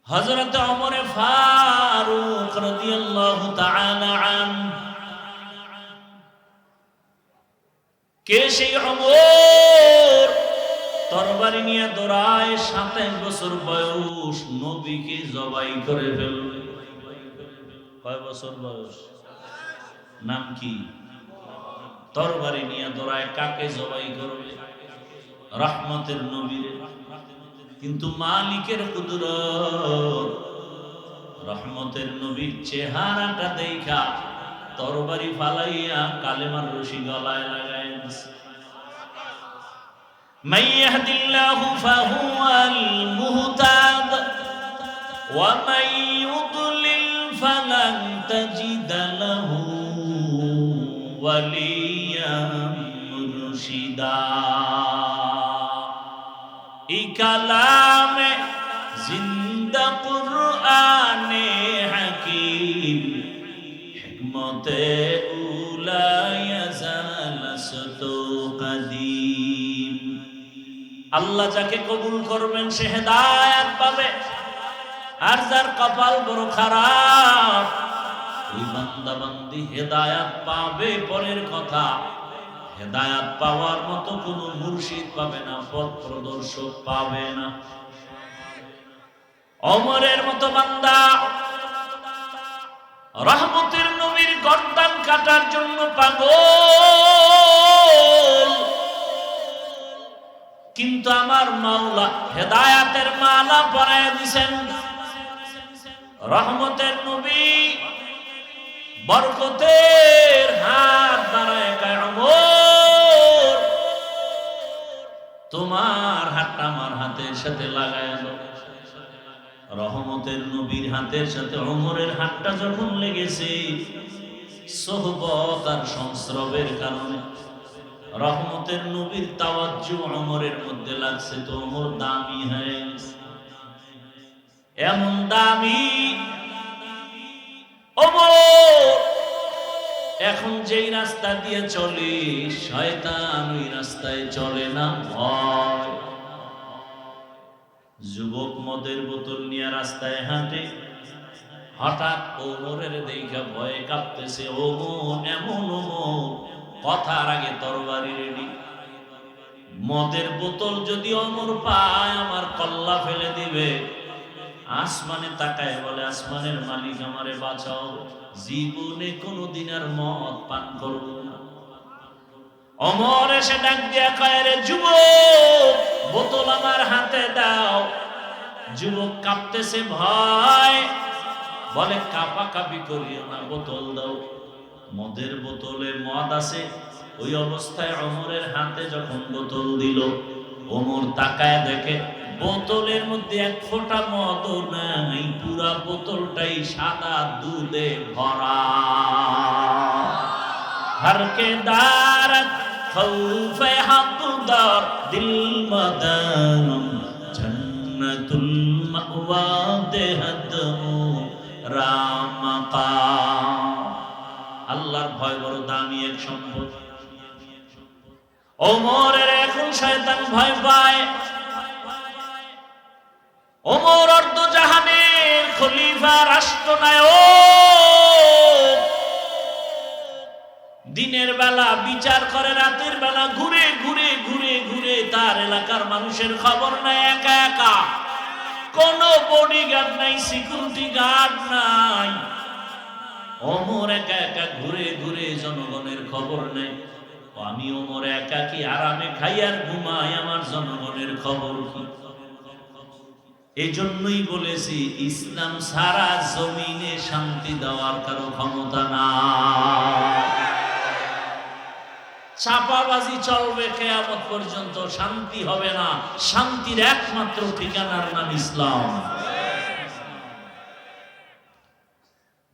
হযরত ওমর ফারুক রাদিয়াল্লাহু তাআলা আনহু, কে সেই ওমর তরবারি নিয়ে দৌড়ায়, 27 বছর বয়স, নবীকে জবাই করে ফেলবে। কয় বছর বয়স? নাম কি? তরবারি নিয়ে দৌড়ায়, কাকে জবাই করবে? রহমতের নবীরে। কিন্তু মালিকের কুদরত, রহমতের নবীর চেহারাটা দেখা তরবারি ফালাইয়া কালেমার রশি গলায় লাগায় দিছে। মান ইয়াহদিল্লাহু ফাহুয়াল মুহতাদ ওয়া মান ইউদ্লিল ফালান তাজিদা লাহু ওয়ালিয়াম মুরশিদা। এই কালামে জিন্দা কুরআনে হাকিম, হিকমতে উলা ইয়াজালাসতু কাদিম। আল্লাহ যাকে কবুল করবেন সে হেদায়েত পাবে, আর যার কপাল বড় খারাপ ওই বান্দা বান্দি হেদায়েত পাবে পরের কথা, হেদায়েত পাওয়ার মতো কোন মুর্শিদ পাবে না, পথ প্রদর্শক পাবে না। ওমরের মতো বান্দা রহমতের নবীর গর্দান কাটার জন্য পাগল, কিন্তু আমার মাওলা হেদায়েতের মালা পরায় দিয়েছেন। রহমতের নবী বরকতের হাত বাড়ায় কয়, ওমর তোমার হাতটা আমার হাতের সাথে লাগায় দাও। রহমতের নবীর হাতের সাথে ওমরের হাতটা যখন লেগেছে, সোহবত আর সংস্রবের কারণে রহমতের নবীর তাওয়াজ্জু ওমরের মধ্যে লাগছে, তো ওমর দামি হয়ে গেছে। এমন দামি ওমর এখন যেই রাস্তা দিয়ে চলে, শয়তান ওই রাস্তায় চলে না, ভয়। যুবক মদের বোতল নিয়ে রাস্তায় হাঁটে, হঠাৎ ওমরের দেখা ভয়ে কাঁপতেছে। ওমর এমন ওমর, কথার আগে তরবারি রেডি। মদের বোতল যদি ওমর পায় আমার কল্লা ফেলে দিবে। আসমানে তাকায় বলে, আসমানের মালিক আমারে বাঁচাও, জীবনে কোনদিন আর মদ পান করব না। ওমর এসে ডাক দিয়া কয়, রে যুবক, বোতল আমার হাতে দাও। যুবক কাঁপতেছে ভয়, বলে কাঁপাকাঁপি করিও না, বোতল দাও। মদের বোতলে মদ আছে, ওই অবস্থায় ওমরের হাতে যখন বোতল দিল, ওমর তাকায় দেখে বোতলের মধ্যে এক ফোঁটা মদও নাই, পুরা বোতলটাই সাদা দুধে ভরা। হরকে দারত খৌফে হাকুদার দিল মদানম জান্নাতুল মাওয়া দেহত রামকা। আল্লাহর ভয় বড় দামি এক সম্পদ। ওমরের এখন শয়তান ভয় পায়। ওমর অর্ধ জাহানের খলিফা, রাষ্ট্রনায়ক। দিনের বেলা বিচার করে, রাতের বেলা ঘুরে ঘুরে ঘুরে ঘুরে তার এলাকার মানুষের খবর নাই। একা একা, কোনো বডিগার্ড নাই, সিকিউরিটি গার্ড নাই। ওমর একা একা ঘুরে ঘুরে জনগণের খবর নেই। আমি ওমর একা কি আরামে খাই আর ঘুমাই, আমার জনগণের খবর কি? এই জন্যই বলেছি, ইসলাম সারা জমিনে শান্তি দেওয়ার কারো ক্ষমতা না। চাপাবাজি চলবে কিয়ামত পর্যন্ত, শান্তি হবে না। শান্তির একমাত্র ঠিকানার নাম ইসলাম।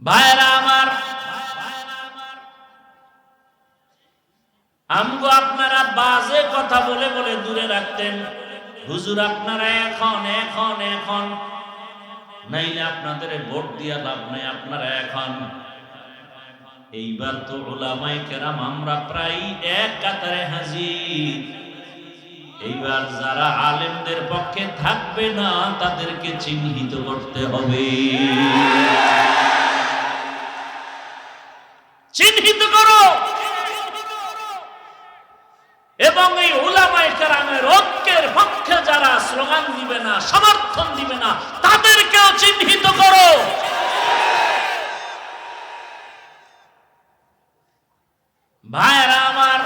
ভাইরা আমার, আমগো আপনারা বাজে কথা বলে বলে দূরে রাখতেন। হুজুর আপনারা এখন এখন এখন, নাইলে আপনাদের ভোট দিয়া লাভ নাই, আপনারা এখন। এইবার তো উলামায়ে কেরাম আমরা প্রায় এক কাতারে হাজির। এইবার যারা আলেমদের পক্ষে থাকবে না তাদেরকে চিহ্নিত করতে হবে। চিহ্নিত করো এবং এই উলামায়ে কেরামের ঐক্যের পক্ষে যারা স্লোগান দিবে না, সমর্থন দিবে না, তাদেরকেও চিহ্নিত করো। ভাইরা আমার,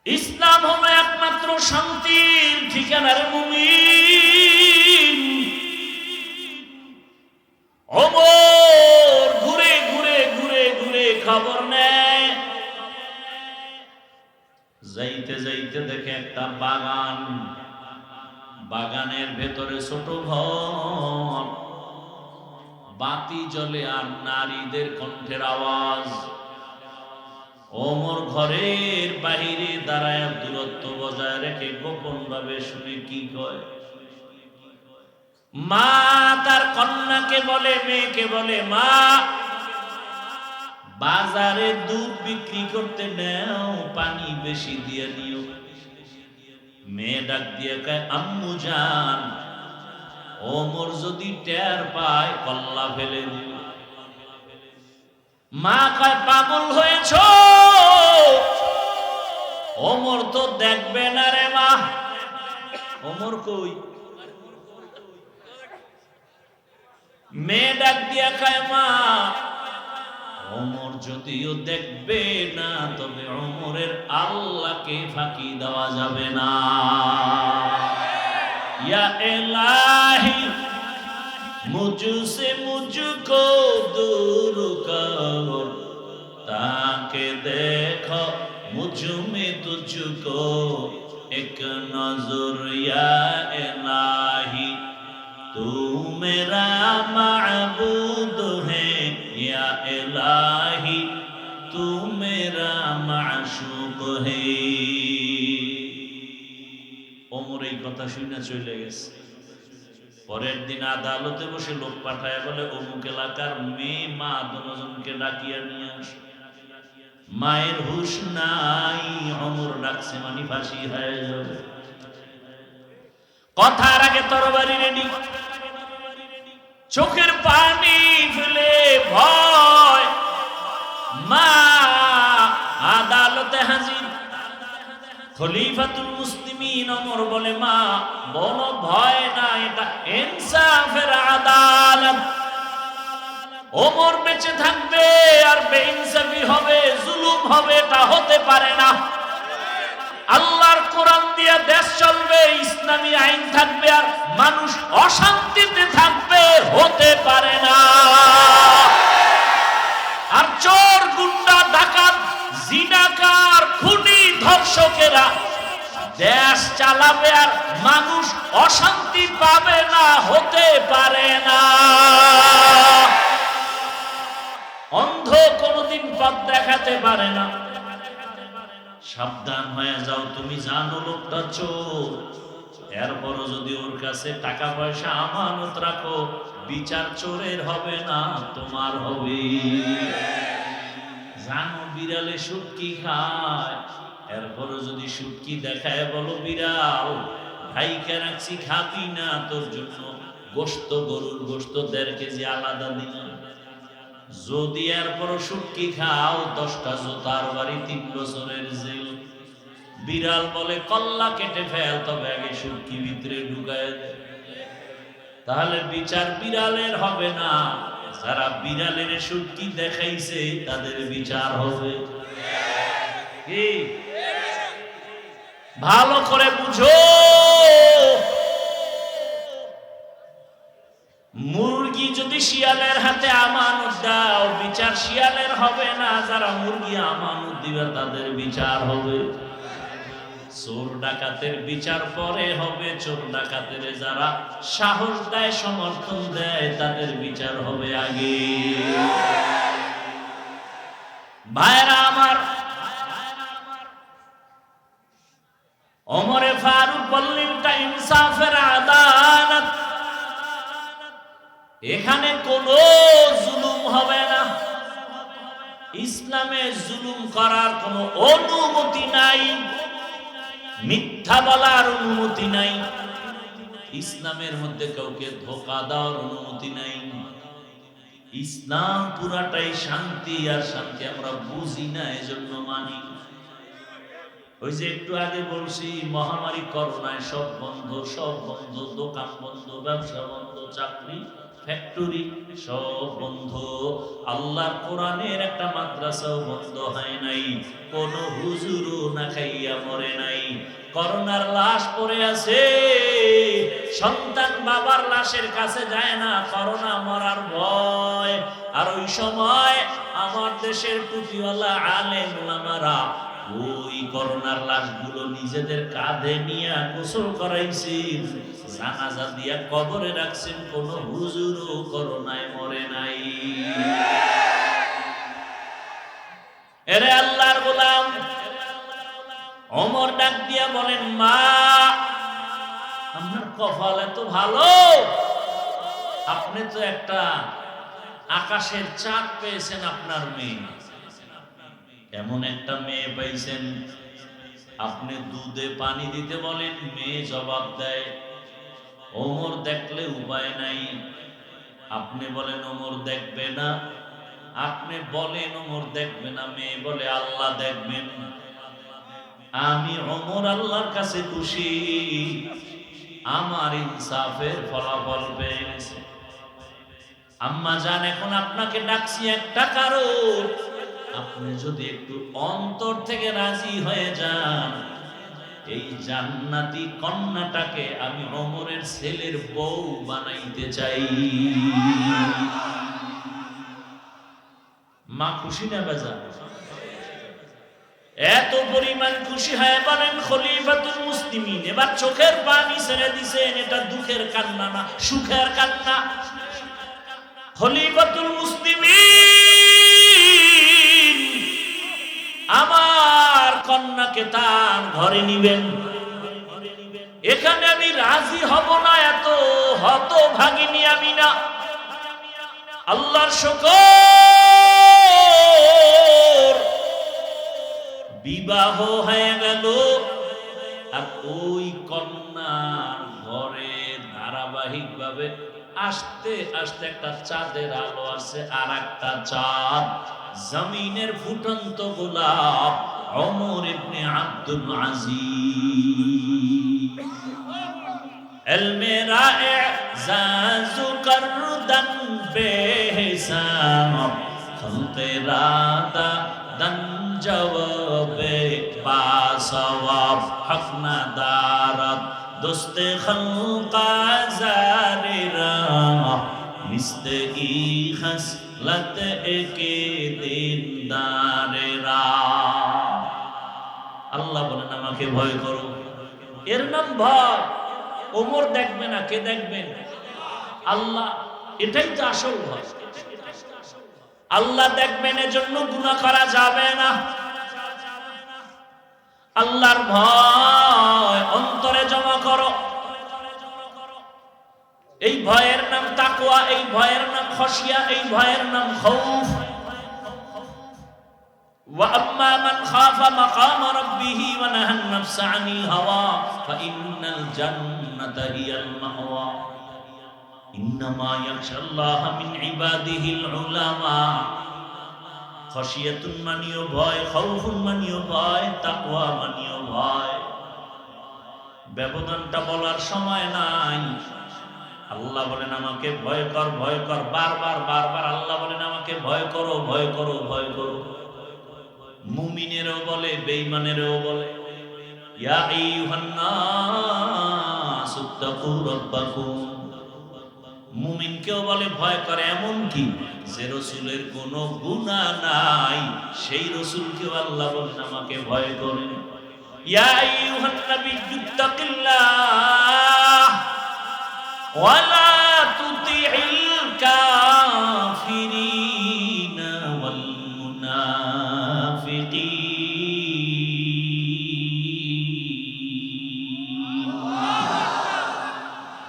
ইসলাম হলো একমাত্র শান্তির ঠিকানার মুমিন। ওমর ঘুরে ঘুরে ঘুরে ঘুরে খবর নেয়, যাইতে যাইতে দেখে একটা বাগান, বাগানের ভেতরে ছোট ঘর, বাতি জ্বলে আর নারীদের কণ্ঠের আওয়াজ। ওমর ঘরের বাহিরে দাঁড়ায় দূরত্ব বজায় রেখে গোপন ভাবে শুনে কি কয়। মা তার কন্যাকে বলে, মেয়েকে বলে, মা বাজারে দুধ বিক্রি করতে নেও, পানি বেশি দিয়ে নিও। মেয়ে ডাক দিয়ে কয়, আম্মু জান, ওমর যদি টের পায় কল্লা ফেলে দিও। মা কয়, পাগল হয়েছ, ওমর তো দেখবে না রে মা। ওমর কই? মেয়ে ডাক দিয়া কয়, মা ওমর যদিও দেখবে না, তবে ওমরের আল্লাহকে ফাঁকি দেওয়া যাবে না। ইয়া ইলাহি মুঝসে মুঝকো दूर करो, ताके देखो मुझ में तुझको एक नजर। या इलाही तू मेरा माबूद है, या इलाही तू मेरा माशूक है। ওমর এই কথা শুনে চলে গেছে। পরের দিন আদালতে বসে লোক পাঠায় বলে, অমুক এলাকার মেয়ে মা দুজনকে ডাকিয়া নিয়ে আস। মায়ের হুঁশ নাই, ওমর ডাকছে মানে ফাঁসি হয়ে যাবে। কথার আগে তরবারি রেডি, চোখের পানি ফেলে ভয়, মা আদালতে হাজির। খলিফাতুল মুসলিমিন ওমর বলে, মা বলো ভয় না, এটা ইনসাফের আদালত। ওমর বেঁচে থাকবে আর বেইনসাফি হবে, জুলুম হবে, এটা হতে পারে না। আল্লাহর কোরআন দিয়ে দেশ চলবে, ইসলামী আইন থাকবে আর মানুষ অশান্তিতে থাকবে, হতে পারে না। আর চোর, গুন্ডা, ডাকাত, জিনাকার, খুনি, ধর্ষকেরা দেশ চালাবে আর মানুষ অশান্তি পাবে না, হতে পারে না। অন্ধ কোনদিন পথ দেখাতে পারে না। সাবধান হয়ে যাও, তুমি জানো লোকটা চোর, এরপরও যদি ওর কাছে টাকা পয়সা আমানত রাখো, বিচার চোরের হবে না, তোমার হবে। জানো বিড়ালে শুটকি খায়, এরপরও যদি শুটকি দেখায় বলো, বিড়াল ভাইকে রাখছি, খাবি না, তোর জন্য গোশত, গরুর গোশত 1.5 কেজি আলাদা দিলাম। যদি এরপরও শুটকি খাও, 10টা জোতার বাড়ি, 3 বছরের জেল। বিড়াল বলে, কল্লা কেটে ফেল, তবে আগে শুটকি ভিতরে ঢুকায় দে। তাহলে বিচার বিড়ালের হবে না, যারা বিড়ালের শুটকি দেখাইছে তাদের বিচার হবে। কি ভালো করে বুঝো, মুরগি যদি শিয়ালের হাতে আমানত দাও, বিচার শিয়ালের হবে না, যারা মুরগি আমানত দিবে তাদের বিচার হবে। চোর ডাকাতের বিচার পরে হবে, চোর ডাকাতের যারা সাহস দেয়, সমর্থন দেয়, তাদের বিচার হবে আগে। ভাইরা আমার, ওমরে ফারুক বললেন, তা ইনসাফের আদালত, এখানে কোনো জুলুম হবে না। ইসলামে জুলুম করার কোনো অনুমতি নাই, মিথ্যা বলার অনুমতি নাই, ইসলামের মধ্যে কাউকে ধোঁকা দেওয়ার অনুমতি নাই। ইসলাম পুরাটাই শান্তি, আর শান্তি আমরা বুঝি না, এজন্য মানি। ওই যে একটু আগে বলছি, মহামারী করোনায় সব বন্ধ, সব বন্ধ, দোকান বন্ধ, ব্যবসা বন্ধ, চাকরি ফ্যাক্টরি সব বন্ধ। আল্লাহর কোরআনের একটা মাদ্রাসাও বন্ধ হয় নাই, কোন হুজুরও না খাইয়া মরে নাই। করোনার লাশ পড়ে আছে, সন্তান বাবার লাশের কাছে যায় না, করোনা মরার ভয়। আর ওই সময় আমার দেশের টুপিওয়ালা আলেম ওলামারা ওই করোনার লাশগুলো নিজেদের কাঁধে নিয়ে গোসল করাইছেন, জানাজা দিয়া কবরে রাখছেন, কোন হুজুরও করোনায় মরে নাই। এরে আল্লাহর গোলাম, ওমর ডাক দিয়া বলেন, মা আপনার কপাল এত ভালো, আপনি তো একটা আকাশের চাঁদ পেয়েছেন, আপনার মেয়ে এমন একটা মেয়ে পাইছেন। আপনি দুধে পানি দিতে বলেন, মেয়ে জবাব দেয়। ওমর দেখলে উপায় নাই, আপনি বলেন ওমর দেখবে না, আপনি বলেন ওমর দেখবে না, মেয়ে বলে আল্লাহ দেখবেন। আমি ওমর আল্লাহর কাছে খুশি, আমার ইনসাফের ফলাফল পেয়ে গেছে। আম্মা জান, এখন আপনাকে ডাকছি একটা কারণ, আপনি যদি একটু অন্তর থেকে রাজি হয়ে যান, এই জান্নাতি কন্যাটাকে আমি ওমরের ছেলের বউ বানাইতে চাই। মা খুশি না বেজা? এত পরিমাণ খুশি হয় বলেন খলিফাতুল মুসলিমিন এবার চোখের পানি ছেড়ে দিছেন। এটা দুঃখের কান্না না, সুখের কান্না। খলিফাতুল মুসলিমিন আমার কন্যাকে তার ঘরে নিবেন, এখানে আমি রাজি হব না, এত হতভাগিনী আমি না। আল্লাহর শুকর, বিবাহ হয়ে গেল, আর ওই কন্যার ঘরে ধারাবাহিক ভাবে আস্তে আস্তে একটা চাঁদের আলো আছে, আর একটা চাঁদ জমিনের ফুটন্ত গোলাপ ওমর ইবনে আব্দুল আজিজ। এলমেরা এজাজু করদান বেহিসাব, খলতে রাদা দান জবাবে বাসওয়াব, হক না দারত দোস্তে খলকা জারিরা, মিস্তে ই খসলত একে দিনদারেরা। আল্লাহ বলেন আমাকে ভয় করো, এর নাম ভয়। ওমর দেখবে না, কে দেখবেন? আল্লাহ। এটাই তো আসল ভয়। আল্লাহ দেখবেন, এজন্য গুনাহ করা যাবে না। আল্লাহর ভয় অন্তরে জমা করো। এই ভয়ের নাম তাকওয়া, এই ভয়ের নাম খশিয়া, এই ভয়ের নাম খাউফ। ওয়া আম্মা মান খাফা মাকাম রাব্বিহি ওয়া নাহান নাফসা আনিল হাওয়া ফাইন্নাল জান্নাতা হিয়াল মাওয়া। ইন্নামা ইয়াখশাল্লাহা মিন ইবাদিহিল উলামা। খশিয়াতুন মানিও ভয়, খাউফুন মানিও ভয়, তাকওয়া মানিও ভয়। ব্যবধানটা বলার সময় নাই। আল্লাহ বলেন আমাকে ভয় কর, ভয় কর, বারবার বারবার আল্লাহ বলেন আমাকে ভয় করো, ভয় করো, ভয় করো। মুমিনেরও বলে, বেঈমানেরও বলে। ইয়া আইয়ুহান নাস ইত্তাকু রাব্বাকুম। মুমিনকেও বলে ভয় করে, এমন কি যে রাসূলের কোনো গুনাহ নাই, সেই রাসূলকেও আল্লাহ বলেন আমাকে ভয় করেন। ইয়া আইয়ুহান নাবিয়্যু ইত্তাকিল্লাহ ওয়ালা তুতিইল কাফিরিনা ওয়াল মুনাফিকিন।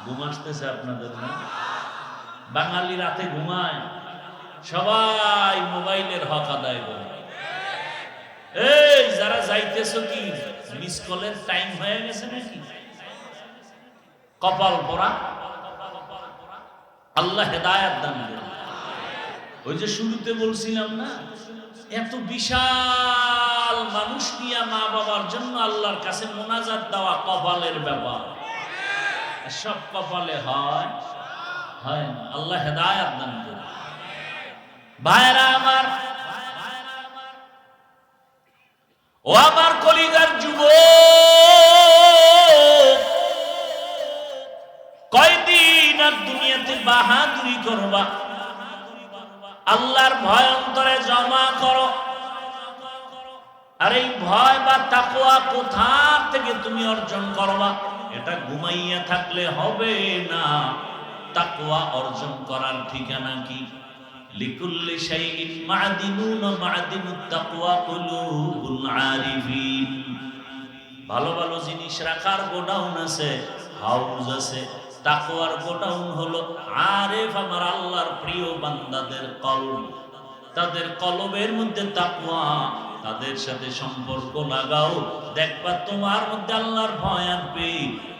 ঘুম আসতেছে আপনাদের না? বাঙালি রাতে ঘুমায়, সবাই মোবাইলের হক আদায় করে। এই যারা যাইতেছো কি মিস কলের টাইম হয়ে গেছে নাকি? কপাল পরা। আল্লাহ হেদায়েত দান করুন। ওই যে শুরুতে বলছিলাম না, এত বিশাল মানুষ নিয়ে মা বাবার জন্য আল্লাহর কাছে মোনাজাত দেওয়া কপালের ব্যাপার। সব কপালে হয় হয় না। আল্লাহ হেদায়েত দান করুন। ভাইরা আমার, ও আমার কলিজার যুবক, কয়দিন আর দুনিয়াতে বাহাদুরি করবা? আল্লাহর ভয় অন্তরে জমা করো। আর এই ভয় বা তাকওয়া কোথা থেকে তুমি অর্জন করবা? এটা ঘুমাইয়া থাকলে হবে না। তাকওয়া অর্জন করার ঠিকানা কি? লিকুল্লি শাইইন মা'দিনুন মা'দিনুত তাকওয়া কুলুবুল আরিফিন। ভালো ভালো জিনিস রাখার গোডাউন আছে, হাউস আছে। তাকওয়ার গোডাউন হলো আরিফ আমার আল্লাহর প্রিয় বান্দাদের কলব। তাদের কলবের মধ্যে তাকওয়া, তাদের সাথে সম্পর্ক লাগাও, দেখবা তোমার মধ্যে আল্লাহর ভয় আসবে।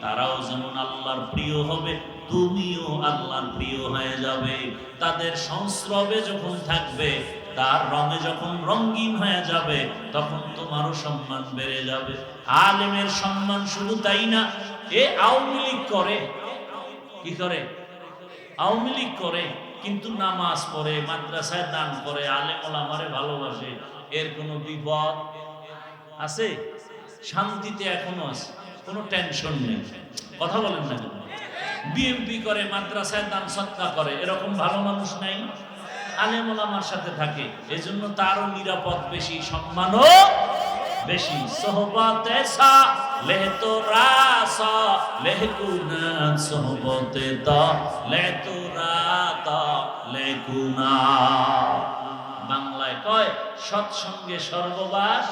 তারাও যেমন আল্লাহর প্রিয় হবে, তুমিও আল্লাহর প্রিয় হয়ে যাবে। তাদের সংস্রবে যখন থাকবে, তার রঙে যখন রঙিন হয়ে যাবে, তখন তোমারও সম্মান বেড়ে যাবে। আলেমের সম্মান শুধু তাই না, এ আওয়ামী লীগ করে, কি করে? আওয়ামী লীগ করে, কিন্তু নামাজ পড়ে, মাদ্রাসায় দান করে, আলেম ওলামারে ভালোবাসে। এর কোনো বিপদ আছে? শান্তিতে এখনো আছে, কোনো টেনশন নেই। কথা বলেন না কেন? বিএমপি করে, মাদ্রাসায় দান সৎকা করে, এরকম ভালো মানুষ নাই? আলেম ওলামার সাথে থাকে, এজন্য তারও নিরাপদ বেশি, সম্মানও বেশি। সোহবতে সা লে তো রাসা লেকুনা, সোহবতে তা লে তো রাতা লেকুনা। বাংলায় কয় সৎসঙ্গে সর্ববাস।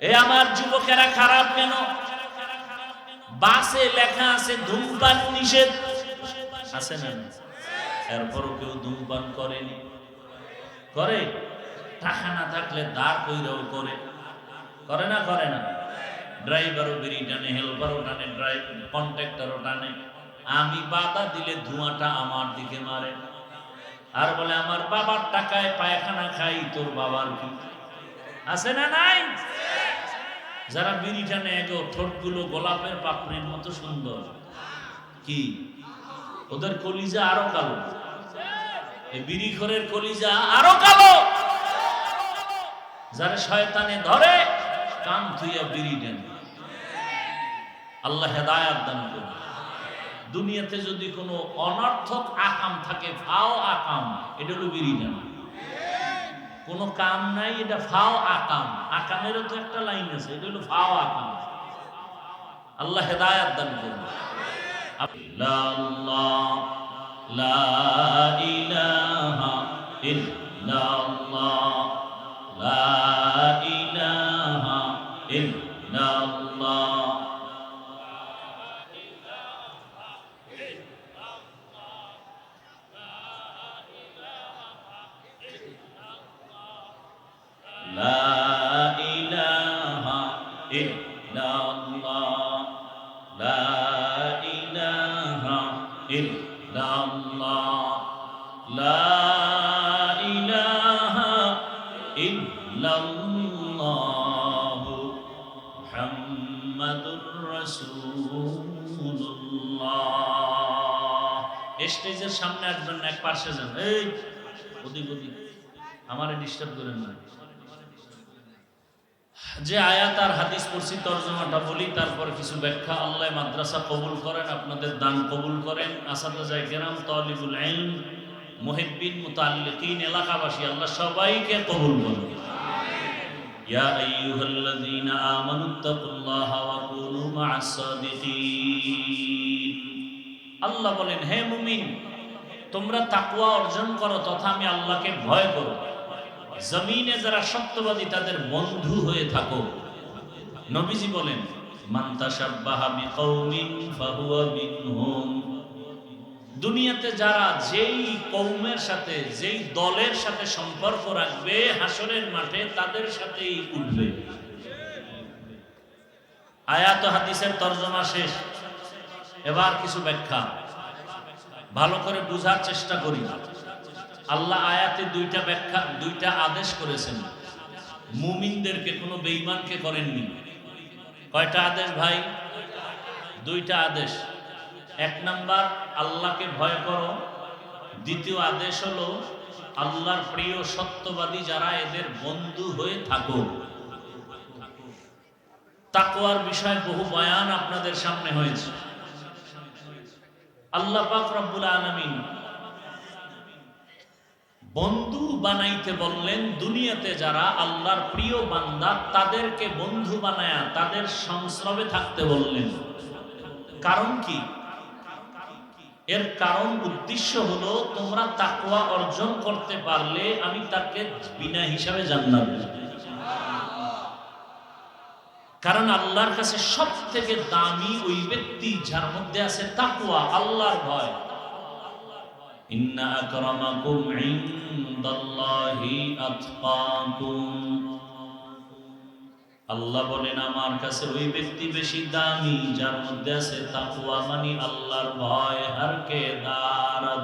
এ আমার যুবকেরা খারাপ কেন? বাসে লেখা আছে ধূমপান নিষেধ, আছে না? এরপরও কেউ ধূমপান করেনি। করে? টাকা না থাকলে দাঁড় কইরাও করে। করে না? করে না? ড্রাইভারও বিড়ি টানে, হেল্পারও টানে, কন্ট্রাক্টরও টানে। আমি বাধা দিলে ধোঁয়াটা আমার দিকে মারে, আর বলে আমার বাবার টাকায় পায়খানা খাই, তোর বাবার কি? আছে না নাই? যারা বিড়ি টানে, এগো ঠোঁটগুলো গোলাপের পাপড়ির মতো সুন্দর, কি ওদের কলিজা আরো কালো। এই বিড়িখোরের কলিজা আরো কালো। যারা শয়তানে ধরে, কান থুইয়া বিড়ি টানে। আল্লাহ হেদায়েত দান করুন। দুনিয়াতে যদি কোনো অনর্থক আকাম থাকে, ফাও আকাম, এটা হলো বিড়ি টানা। কোনো কাম নাই, এটা ফাও আকাম। আকামেরও তো একটা লাইন আছে, এটা হলো ফাও আকাম। আল্লাহ হেদায়েত দান করুন। আল্লাহ লা ইলাহা ইল্লাল্লাহ, লা ইলাহা ইল্লাল্লাহ। লা ইলাহা ইল্লাল্লাহ, লা ইলাহা ইল্লাল্লাহ, লা ইলাহা ইল্লাল্লাহ, মুহাম্মাদুর রাসূলুল্লাহ। স্টেজের সামনে একজন এক পাশে যান, এই ওদিক ওদিক, আমারে ডিস্টার্ব করেন না। যে আয়াত আর হাদিস পড়ছি তরজমাটা বলি, তারপর কিছু ব্যাখ্যা। আল্লাহ মাদ্রাসা কবুল করেন, আপনাদের দান কবুল করেন। আসাদায়ে কেরাম, তালিবুল ইলম, মুহিব্বিন, মুতাআল্লিকিন, এলাকাবাসী, আল্লাহ সবাইকে কবুল করুন। ইয়া আইয়ুহাল্লাযীনা আমানুত্তাকুল্লাহা ওয়া কুনু মা'আস সাদিকিন। আল্লাহ বলেন, হে মুমিন, তোমরা তাকওয়া অর্জন করো তথা আমি আল্লাহকে ভয় করো। জমিনে যারা সত্যবাদী তাদের বন্ধু হয়ে থাকো। নবীজি বলেন, মান তাশাব্বাহা বিকাউমিন ফাহুয়া মিনহুম। দুনিয়াতে যারা যেই কওমের সাথে যেই দলের সাথে সম্পর্ক রাখবে হাসরের মাঠে তাদের সাথেই উঠবে। আয়াত হাদিসের তরজমা শেষ, এবার কিছু ব্যাখ্যা ভালো করে বুঝার চেষ্টা করি। আল্লাহ আয়াতে দুইটা আদেশ করেছেন, মুমিনদেরকে, কোনো বেঈমানকে করেননি। কয়টা আদেশ ভাই? দুইটা আদেশ। এক নাম্বার, আল্লাহকে ভয় করো। দ্বিতীয় আদেশ হলো আল্লাহর প্রিয় সত্যবাদী যারা, এদের বন্ধু হয়ে থাকো। তাকওয়ার বিষয় বহু বয়ান আপনাদের সামনে হয়েছে। আল্লাহ পাক রব্বুল আলামিন বন্ধু বানাইতে বললেন। দুনিয়াতে যারা আল্লাহর প্রিয় বান্দা তাদেরকে বন্ধু বানায়া তাদের সংস্রবে থাকতে বললেন। কারণ কি? এর কারণ, উদ্দেশ্য হলো তোমরা তাকওয়া অর্জন করতে পারলে আমি তাকে বিনা হিসাবে জান্নাত দেব। কারণ আল্লাহর কাছে সব থেকে দামি ওই ব্যক্তি যার মধ্যে আছে তাকওয়া, আল্লাহর ভয়। ইন্না আকরামাকুম ইনদাল্লাহি আতকাকুম। আল্লাহ বলেন আমার কাছে ওই ব্যক্তি বেশি দামি যার মধ্যে আছে তাকওয়া, মানে আল্লাহর ভয়। হর কে দারদ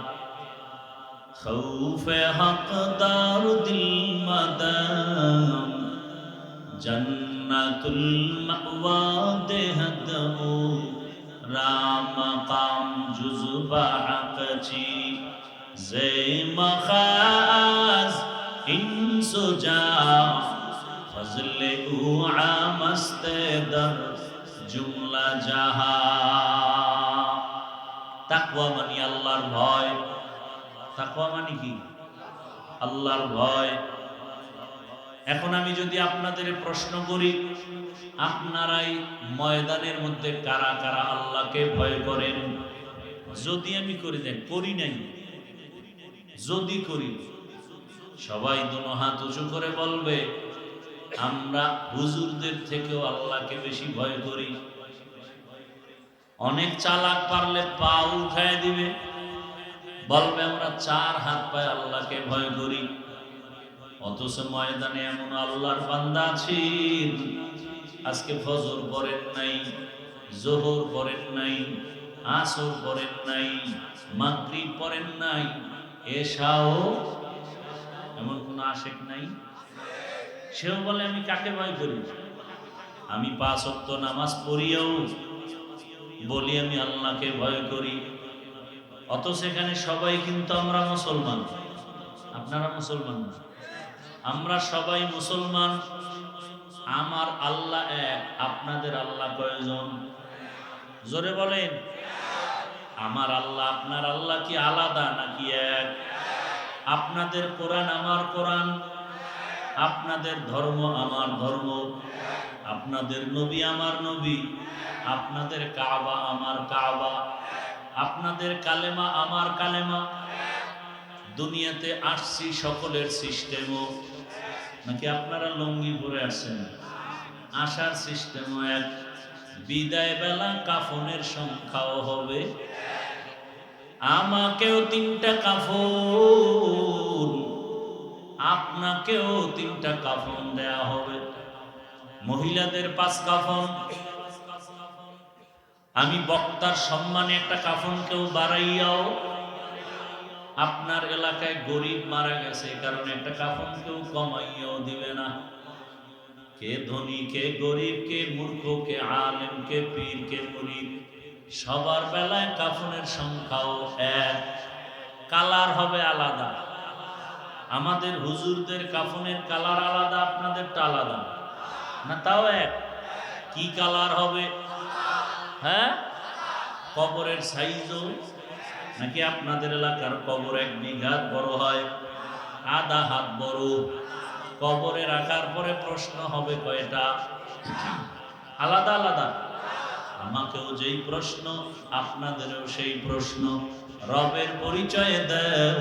খৌফে হক দার দিল মাদাম জান্নাতুল মাওয়া দেহদু রাম কাম জুজবা আকচি জে মখাজ ইনসুজা ফজলে উ আমস্তে দর জুমলা জাহা। তাকওয়া মানে আল্লাহর ভয়। তাকওয়া মানে কি? আল্লাহর ভয়। এখন আমি যদি আপনাদের প্রশ্ন করি, আপনারাই ময়দানের মধ্যে কারা কারা আল্লাহকে ভয় করেন? যদি আমি করি, দেন করি নাই, যদি করি, সবাই দুনো হাত উঁচু করে বলবে আমরা হুজুরদের থেকেও আল্লাহকে বেশি ভয় করি। অনেক চালাক পারলে পা উঠায় দিবে, বলবে আমরা 4 হাত পায়ে আল্লাহকে ভয় করি। অথচ ময়দানে এমন আল্লাহর বান্দা আছেন, আজকে ফজর পড়েন নাই, যোহর পড়েন নাই, আসর পড়েন নাই, মাগরিব পড়েন নাই, এশাও, এমন কোন আশেক নাই? সেও বলে আমি কাকে ভয় করি? আমি 5 ওয়াক্ত নামাজ পড়িও বলি আমি আল্লাহকে ভয় করি। অথচ এখানে সবাই কিন্তু আমরা মুসলমান। আপনারা মুসলমান না, আমরা সবাই মুসলমান। আমার আল্লাহ এক, আপনাদের আল্লাহ কয়জন? জোরে বলেন। আমার আল্লাহ আপনার আল্লাহ কি আলাদা নাকি এক? আপনাদের কোরআন আমার কোরআন, আপনাদের ধর্ম আমার ধর্ম, আপনাদের নবী আমার নবী, আপনাদের কাবা আমার কাবা, আপনাদের কালেমা আমার কালেমা। দুনিয়াতে আসছি সকলের সিস্টেমও নাকি আপনারা লঙ্গি পরে আসেন? আসার সিস্টেমও এক। বিদায় বেলা কাফনের সংখ্যাও হবে। আমাকেও 3টা কাফন, আপনাকেও 3টা কাফন দেয়া হবে। মহিলাদের 5 কাফন। আমি বক্তার সম্মানে একটা কাফন কেউ বাড়াইয়াও, আপনার এলাকায় গরিব মারা গেছে কারণে একটা কাফন কেউ কমাইয়াও দিবে না। কে ধনী, কে গরিব, কে মূর্খ, কে আলেম, কে পীর, কে মুরিদ, সবার বেলায় কাফনের সংখ্যাও এক, কালার হবে আলাদা। আমাদের হুজুরদের কাফনের কালার আলাদা, আপনাদেরটা আলাদা না? তাও এক। কি কালার হবে? হ্যাঁ, কবরের সাইজও নাকি আপনাদের এলাকার কবর 1 বিঘা বড় হয়, আধা হাত বড়? কবরে রাখার পরে প্রশ্ন হবে কয়টা? আলাদা আলাদা। আমাকেও যেই প্রশ্ন, আপনাদেরও সেই প্রশ্ন। রবের পরিচয় দাও,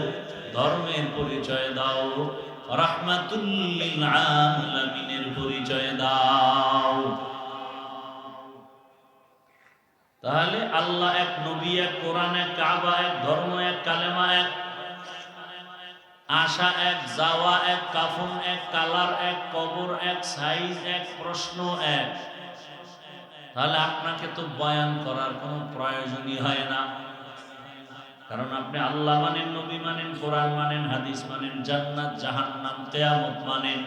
ধর্মের পরিচয় দাও, রাহমাতুল লিল আলামিনের পরিচয় দাও। তাহলে আল্লাহ এক, নবী এক, কোরআন এক, কাবা এক, ধর্ম এক, কালেমা এক, আসা এক, যাওয়া এক, কাফন এক, কালার এক, কবর এক, সাইজ এক, প্রশ্ন এক। তাহলে আপনাকে তো বয়ান করার কোনো প্রয়োজনই হয় না, কারণ আপনি আল্লাহ মানেন, নবী মানেন, কোরআন মানেন, হাদিস মানেন, জান্নাত জাহান্নাম কিয়ামত মানেন।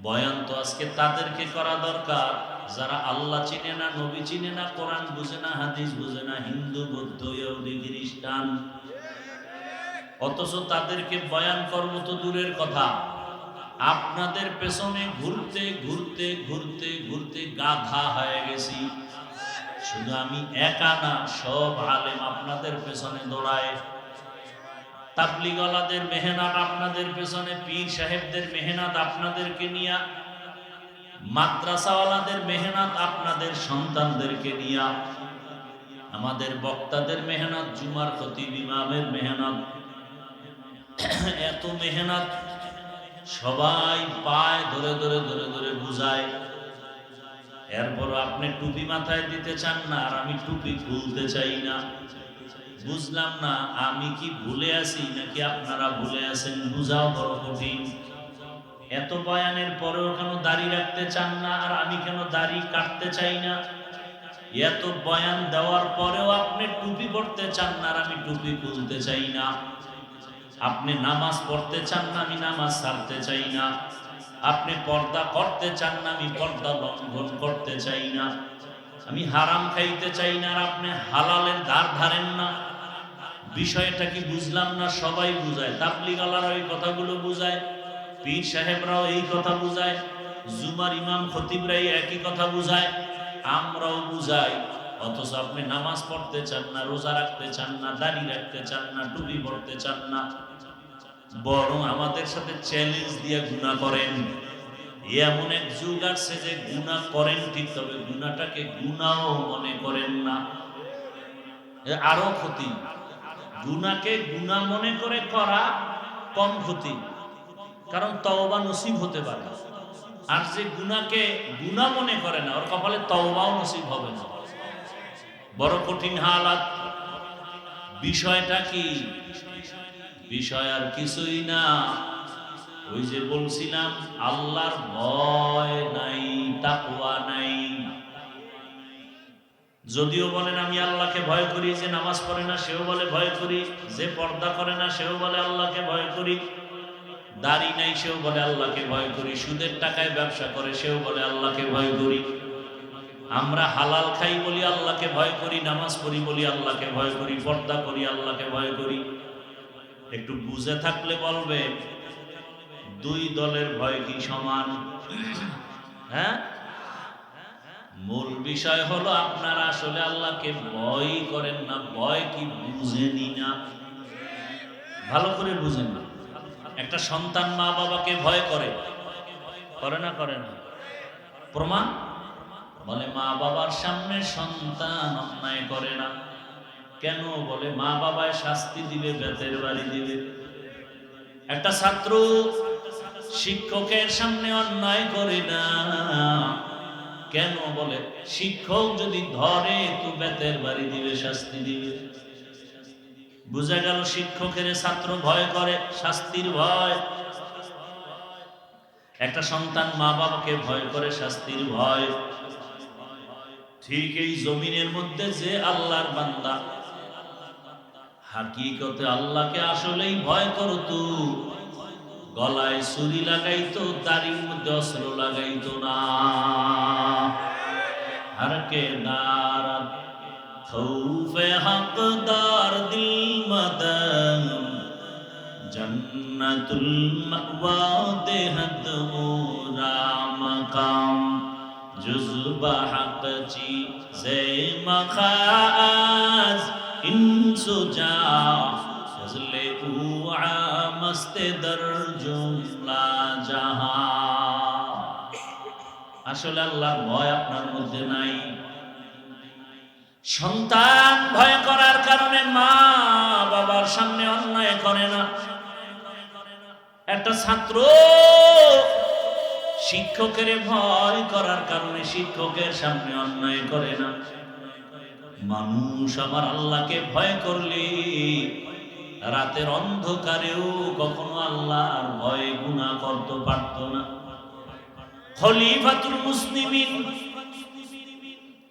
বয়ান তো আজকে তাদেরকে করা দরকার যারা আল্লাহ চিনে না, নবী চিনে না, কোরআন বুঝে না, হাদিস বুঝে না, হিন্দু, বৌদ্ধ, ইহুদি, খ্রিস্টান। অথচ তাদেরকে বয়ান করব তো দূরের কথা, আপনাদের পেছনে ঘুরতে ঘুরতে ঘুরতে ঘুরতে গাধা হয়ে গেছি। শুধু আমি একা না, সব আলেম আপনাদের পেছনে দৌড়ায়। তাবলীগওয়ালাদের মেহনত আপনাদের পেছনে, পীর সাহেবদের মেহনত আপনাদেরকে নিয়া, মাদ্রাসাওয়ালাদের মেহনত আপনাদের সন্তানদেরকে নিয়া, আমাদের বক্তাদের মেহনত, জুমার খতিব ইমামের মেহনত, এত মেহনত সবাই পায় ধরে ধরে ধরে ধরে বুঝায়। এরপর আপনি টুপি মাথায় দিতে চান না, আর আমি টুপি খুলতে চাই না। বুঝলাম না, আমি কি ভুলে আছি নাকি আপনারা ভুলে আছেন, বুঝাও বড় কঠিন। এত বয়ানের পরেও কেন দাড়ি রাখতে চান না, আর আমি কেন দাড়ি কাটতে চাই না? এত বয়ান দেওয়ার পরেও আপনি টুপি পড়তে চান না, আর আমি টুপি খুলতে চাই না। আপনি নামাজ পড়তে চান না, আমি নামাজ ছাড়তে চাই না। আপনি পর্দা করতে চান না, আমি পর্দা লঙ্ঘন করতে চাই না। আমি হারাম খাইতে চাই না, আর আপনি হালালের ধার ধারেন না। বিষয়টা কি বুঝলাম না? সবাই বুঝায়, তাবলীগওয়ালারা এই কথাগুলো বুঝায়, পীর সাহেবরাও এই কথা বুঝায়, জুমার ইমাম খতিবরাই একই কথা বুঝায়, আমরাও বুঝাই। অথচ আপনি নামাজ পড়তে চান না, রোজা রাখতে চান না, দাড়ি রাখতে চান না, টুপি পড়তে চান না, বরং আমাদের সাথে চ্যালেঞ্জ দিয়ে গুনাহ করেন। এমন এক যুগ আসছে যে গুনাহ করেন ঠিক, তবে গুনাহটাকে গুনাহও মনে করেন না। আরো ক্ষতি। গুনাহকে গুনাহ মনে করে করা কম ক্ষতি, কারণ তওবা নসিব হতে পারে। আর যে গুনাহকে গুনাহ মনে করে না, ওর কপালে তওবাও নসিব হবে না। বড় কঠিন হালাত। বিষয়টা কি? বিষয় আর কিছুই না, ওই যে বলছিলাম, আল্লাহর ভয় নাই, তাকওয়া নাই। যদিও বলেন আমি আল্লাহকে ভয় করি, যে নামাজ পড়ে না সেও বলে ভয় করি, যে পর্দা করে না সেও বলে আল্লাহকে ভয় করি, দাড়ি নাই সেও বলে আল্লাহকে ভয় করি, সুদের টাকায় ব্যবসা করে সেও বলে আল্লাহকে ভয় করি। আমরা হালাল খাই বলি আল্লাহকে ভয় করি, নামাজ পড়ি বলি আল্লাহকে ভয় করি, পর্দা করি আল্লাহকে ভয় করি। একটু বুঝে থাকলে বলবে, দুই দলের ভয় কি সমান? হ্যাঁ, মূল বিষয় হলো আপনারা আসলে আল্লাহকে ভয় করেন না, ভয় কি বুঝেনি না। ভালো করে বুঝেন না। একটা সন্তান মা বাবাকে ভয় করে, করে না? করে না? প্রমাণ? বলে মা বাবার সামনে সন্তান অন্যায় করে না। কেন? বলে মা বাবায় শাস্তি দিবে, বেতের বাড়ি দিবে। একটা ছাত্র শিক্ষকের সামনে অন্যায় করে না। কেন? বলে শিক্ষক যদি ধরে তো বেতের বাড়ি দিবে, শাস্তি দিবে। বুঝা গেল শিক্ষকের ছাত্র ভয় করে, শাস্তির ভয়। একটা সন্তান মা বাবাকে ভয় করে, শাস্তির ভয়। ঠিক এই জমিনের মধ্যে যে আল্লাহর বান্দা হাকিকতে আল্লাহকে আসলেই ভয় করতো, গলায় ছুরি লাগাইতো, দাড়ির মধ্যে অস্ত্র লাগাইতো না। हर के नारद खौफे हकदार दिल मदन जन्नतुल मअवा देहत मोरा मकाम जुज़्बा हक ची ज़े मखाज इंसुजा फज़ले उआ मस्ते दर जुमला जहां। আসলে আল্লাহর ভয় আপনার মধ্যে নাই। সন্তান ভয় করার কারণে মা বাবার সামনে অন্যায় করে না। একটা ছাত্র শিক্ষকের ভয় করার কারণে শিক্ষকের সামনে অন্যায় করে না। মানুষ আমার আল্লাহকে ভয় করলে রাতের অন্ধকারেও কখনো আল্লাহর ভয়ে গুনাহ করতে পারত না। খলিফাতুল মুসলিমিন